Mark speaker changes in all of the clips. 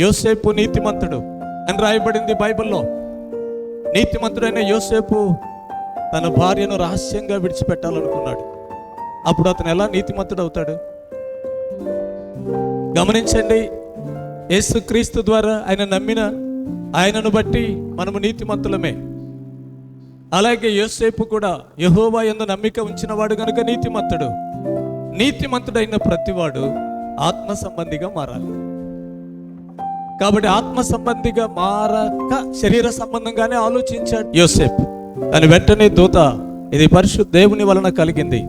Speaker 1: యోసేపు నీతిమంతుడు అని రాయబడింది బైబిల్లో. నీతిమంతుడైన యోసేపు తన భార్యను రహస్యంగా విడిచిపెట్టాలనుకున్నాడు. అప్పుడు అతను ఎలా నీతిమంతుడు అవుతాడు? గమనించండి, యేసుక్రీస్తు ద్వారా ఆయన నమ్మిన ఆయనను బట్టి మనము నీతిమంతులమే. అలాగే యోసేపు కూడా యెహోవా యందు నమ్మిక ఉంచిన వాడు కనుక నీతిమంతుడు. నీతిమంతుడైన ప్రతివాడు ఆత్మ సంబంధిగా మారాలి. కాబట్టి ఆత్మ సంబంధిగా మారక శరీర సంబంధంగానే ఆలోచించాడు యోసేపు. కానీ వెంటనే దూత ఇది పరిశుద్ధ దేవుని వలన కలిగింది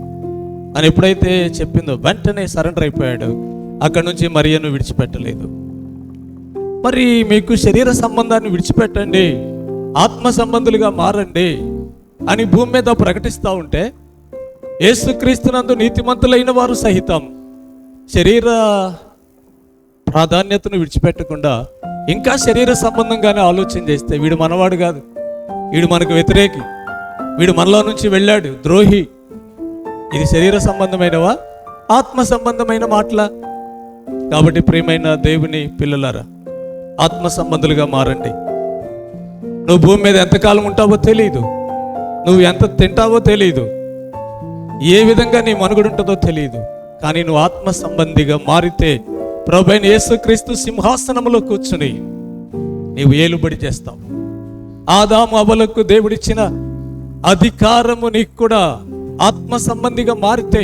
Speaker 1: అని ఎప్పుడైతే చెప్పిందో వెంటనే సరెండర్ అయిపోయాడు. అక్కడి నుంచి మరియను విడిచిపెట్టలేదు. మరి మీకు శరీర సంబంధాన్ని విడిచిపెట్టండి, ఆత్మ సంబంధులుగా మారండి అని భూమి మీద ప్రకటిస్తూ ఉంటే, యేసుక్రీస్తునందు నీతిమంతులైన వారు సహితం శరీర ప్రాధాన్యతను విడిచిపెట్టకుండా ఇంకా శరీర సంబంధంగానే ఆలోచన చేస్తే, వీడు మనవాడు కాదు, వీడు మనకు వ్యతిరేకి, వీడు మనలో నుంచి వెళ్ళాడు, ద్రోహి, ఇది శరీర సంబంధమైనవా ఆత్మ సంబంధమైన మాటలా? కాబట్టి ప్రియమైన దేవుని పిల్లలారా, ఆత్మ సంబంధులుగా మారండి. నువ్వు భూమి మీద ఎంతకాలం ఉంటావో తెలియదు, నువ్వు ఎంత తింటావో తెలియదు, ఏ విధంగా నీ మనుగడ ఉంటుందో తెలియదు. కానీ నువ్వు ఆత్మ సంబంధిగా మారితే ప్రభువైన యేసుక్రీస్తు సింహాసనంలో కూర్చుని నీవు ఏలుబడి చేస్తావు. ఆదాము అవ్వలకు దేవుడిచ్చిన అధికారము నీకు కూడా ఆత్మ సంబంధిగా మారితే,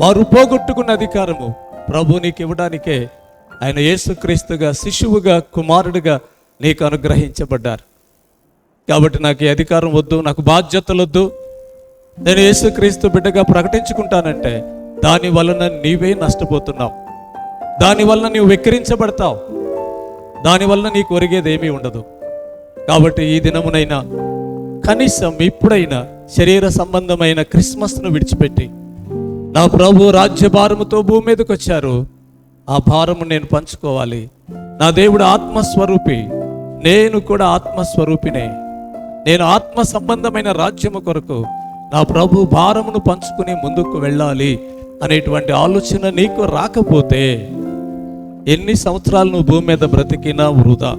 Speaker 1: వారు పోగొట్టుకున్న అధికారము ప్రభు నీకు ఇవ్వడానికే ఆయన యేసుక్రీస్తుగా శిశువుగా కుమారుడిగా నీకు అనుగ్రహించబడ్డారు. కాబట్టి నాకు ఈ అధికారం వద్దు, నాకు బాధ్యతలు వద్దు, నేను యేసుక్రీస్తు బిడ్డగా ప్రకటించుకుంటానంటే దాని వలన నీవే నష్టపోతున్నావు, దానివల్ల నీవు వెక్కిరించబడతావు, దానివల్ల నీకు ఒరిగేది ఏమీ ఉండదు. కాబట్టి ఈ దినమునైనా కనీసం ఇప్పుడైనా శరీర సంబంధమైన క్రిస్మస్ను విడిచిపెట్టి, నా ప్రభు రాజ్య భారముతో భూమి మీదకి వచ్చారు, ఆ భారము నేను పంచుకోవాలి. నా దేవుడు ఆత్మస్వరూపి, నేను కూడా ఆత్మస్వరూపినే, నేను ఆత్మ సంబంధమైన రాజ్యము కొరకు నా ప్రభు భారమును పంచుకుని ముందుకు వెళ్ళాలి అనేటువంటి ఆలోచన నీకు రాకపోతే ఎన్ని సంవత్సరాలు నువ్వు భూమి మీద బ్రతికినా వృధా.